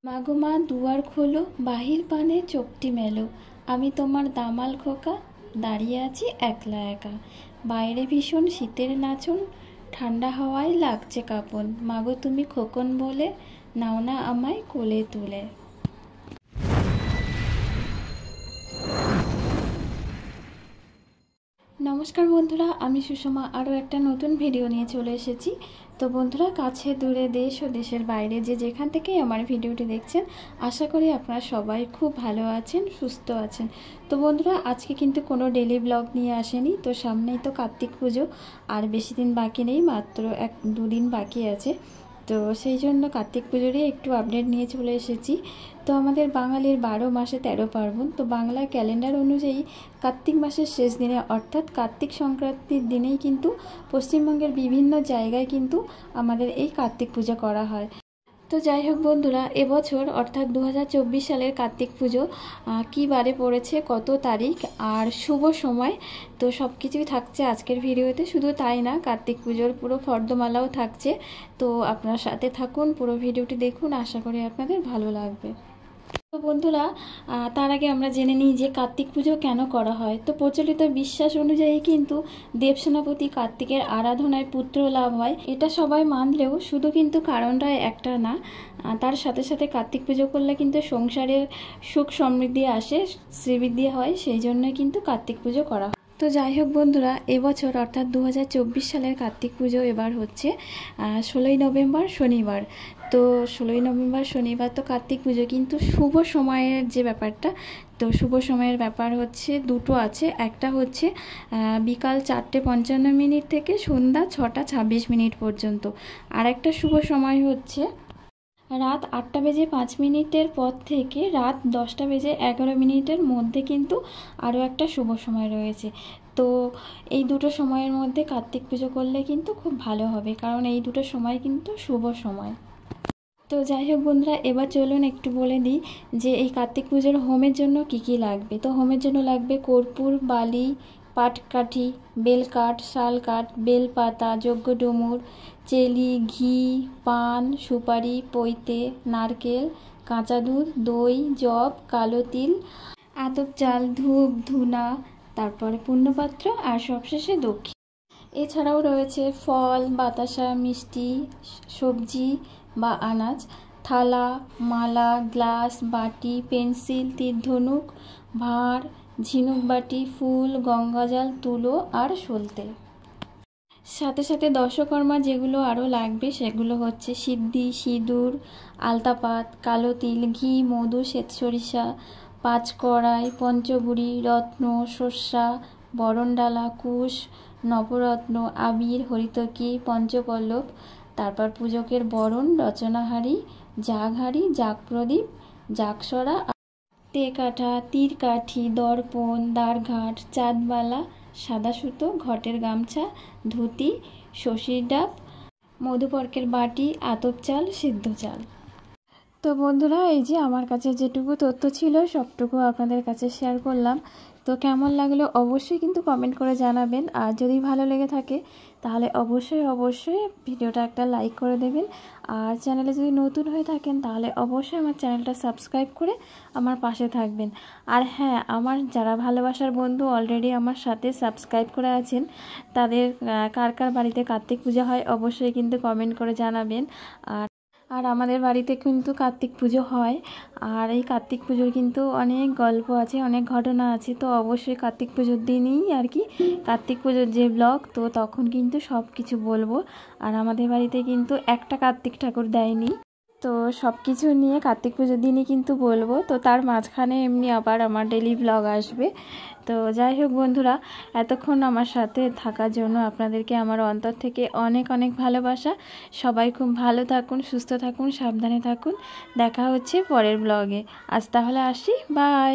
মাগো মা দুয়ার খোলো, বাহির পানে চোখটি মেলো, আমি তোমার দামাল খোকা, দাঁড়িয়ে আছি একলা একা। বাইরে ভীষণ শীতের নাচন, ঠান্ডা হাওয়ায় লাগছে কাঁপন, মাগো তুমি খোকন বলে নাও না আমায় কোলে তুলে। নমস্কার বন্ধুরা, আমি সুষমা আরও একটা নতুন ভিডিও নিয়ে চলে এসেছি। তো বন্ধুরা, কাছে দূরে দেশ ও দেশের বাইরে যে যেখান থেকেই আমার ভিডিওটি দেখছেন, আশা করি আপনারা সবাই খুব ভালো আছেন, সুস্থ আছেন। তো বন্ধুরা, আজকে কিন্তু কোনো ডেলি ব্লগ নিয়ে আসেনি। তো সামনেই তো কার্তিক পুজো, আর বেশি দিন বাকি নেই, মাত্র 1-2 দিন বাকি আছে। তো সেই জন্য কার্তিক পুজোরই একটু আপডেট নিয়ে চলে এসেছি। তো আমাদের বাঙালির 12 মাসে 13 পার্বণ। তো বাংলা ক্যালেন্ডার অনুযায়ী কার্তিক মাসের শেষ দিনে অর্থাৎ কার্তিক সংক্রান্তির দিনেই কিন্তু পশ্চিমবঙ্গের বিভিন্ন জায়গায় কিন্তু আমাদের এই কার্তিক পূজা করা হয়। তো যাই হোক বন্ধুরা, এবছর অর্থাৎ 2024 সালের কার্তিক পুজো কী বারে পড়েছে, কত তারিখ আর শুভ সময়, তো সব কিছুই থাকছে আজকের ভিডিওতে। শুধু তাই না, কার্তিক পুজোর পুরো ফর্দমালাও থাকছে। তো আপনার সাথে থাকুন, পুরো ভিডিওটি দেখুন, আশা করি আপনাদের ভালো লাগবে। তো বন্ধুরা, তার আগে আমরা জেনে নিই যে কার্তিক পুজো কেন করা হয়। তো প্রচলিত বিশ্বাস অনুযায়ী কিন্তু দেবসেনাপতি কার্তিকের আরাধনায় পুত্র লাভ হয়, এটা সবাই মানলেও শুধু কিন্তু কারণটা একটা না। তার সাথে সাথে কার্তিক পুজো করলে কিন্তু সংসারের সুখ সমৃদ্ধি আসে, শ্রীবৃদ্ধি হয়, সেই জন্যই কিন্তু কার্তিক পুজো করা হয়। তো যাই হোক বন্ধুরা, এবছর অর্থাৎ 2024 সালের কার্তিক পুজো এবার হচ্ছে 16ই নভেম্বর শনিবার। তো 16ই নভেম্বর শনিবার তো কার্তিক পুজো, কিন্তু শুভ সময়ের যে ব্যাপারটা, তো শুভ সময়ের ব্যাপার হচ্ছে দুটো আছে। একটা হচ্ছে বিকাল 4:55 থেকে সন্ধ্যা 6:26 পর্যন্ত। আর একটা শুভ সময় হচ্ছে রাত 8:05 পর থেকে রাত 10:11 মধ্যে কিন্তু আরও একটা শুভ সময় রয়েছে। তো এই দুটো সময়ের মধ্যে কার্তিক পুজো করলে কিন্তু খুব ভালো হবে, কারণ এই দুটো সময় কিন্তু শুভ সময়। তো যাই হোক বন্ধুরা, এবার চলুন একটু বলে দিই যে এই কার্তিক পুজোর হোমের জন্য কি কি লাগবে। তো হোমের জন্য লাগবে কর্পূর, বালি, পাটকাঠি, বেলকাঠ, শালকাঠ, বেলপাতা, যজ্ঞ ডুমুর, চেলি, ঘি, পান, সুপারি, পৈতে, নারকেল, কাঁচা দুধ, দই, জব, কালো তিল, আতপ চাল, ধূপ, ধুনা, তারপরে পুণ্যপাত্র, আর সবশেষে দক্ষিণ। এছাড়াও রয়েছে ফল, বাতাসা, মিষ্টি, সবজি বা আনাজ, থালা, মালা, গ্লাস, বাটি, পেন্সিল, তীরধনুক, ভাঁড়, ঝিনুক বাটি, ফুল, গঙ্গাজল, তুলো আর সলতে। সাথে সাথে দশকর্মা যেগুলো আরও লাগবে সেগুলো হচ্ছে সিদ্ধি, সিঁদুর, আলতাপাত, কালো তিল, ঘি, মধু, শ্বেত সরিষা, 5 কড়াই, পঞ্চবুড়ি, রত্ন, শস্যা, বরণডালা, কুশ, নবরত্ন, আবির, হরিতকি, পঞ্চপল্লব, তারপর পূজকের বরণ, রচনাহারি, জাগহারি, জাগপ্রদীপ, জাগসরা, তেকাঠা, তীরকাঠি, দর্পণ, দ্বারঘাট, চাঁদবালা, সাদা সুতো, ঘটের গামছা, ধুতি, শশীর ডাব, মধুপর্কের বাটি, আতপ চাল, সিদ্ধ চাল। তো বন্ধুরা, এই যে আমার কাছে যেটুকু তথ্য ছিল সবটুকু আপনাদের কাছে শেয়ার করলাম। তো কেমন লাগলো অবশ্যই কিন্তু কমেন্ট করে জানাবেন, আর যদি ভালো লেগে থাকে তাহলে অবশ্যই ভিডিওটা একটা লাইক করে দেবেন। আর চ্যানেলে যদি নতুন হয়ে থাকেন তাহলে অবশ্যই আমার চ্যানেলটা সাবস্ক্রাইব করে আমার পাশে থাকবেন। আর হ্যাঁ, আমার যারা ভালোবাসার বন্ধু অলরেডি আমার সাথে সাবস্ক্রাইব করে আছেন, তাদের কার কার বাড়িতে কার্তিক পূজা হয় অবশ্যই কিন্তু কমেন্ট করে জানাবেন। আর আমাদের বাড়িতে কিন্তু কার্তিক পুজো হয়, আর এই কার্তিক পুজোর কিন্তু অনেক গল্প আছে, অনেক ঘটনা আছে। তো অবশ্যই কার্তিক পুজোর দিনই আর কি কার্তিক পুজোর যে ব্লগ, তো তখন কিন্তু সব কিছু বলবো। আর আমাদের বাড়িতে কিন্তু একটা কার্তিক ঠাকুর দেয়নি, তো সব কিছু নিয়ে কার্তিক পুজোর দিনই কিন্তু বলবো। তো তার মাঝখানে এমনি আবার আমার ডেলি ব্লগ আসবে। তো যাই হোক বন্ধুরা, এতক্ষণ আমার সাথে থাকার জন্য আপনাদেরকে আমার অন্তর থেকে অনেক অনেক ভালোবাসা। সবাই খুব ভালো থাকুন, সুস্থ থাকুন, সাবধানে থাকুন। দেখা হচ্ছে পরের ব্লগে। আজ তাহলে আসি, বাই।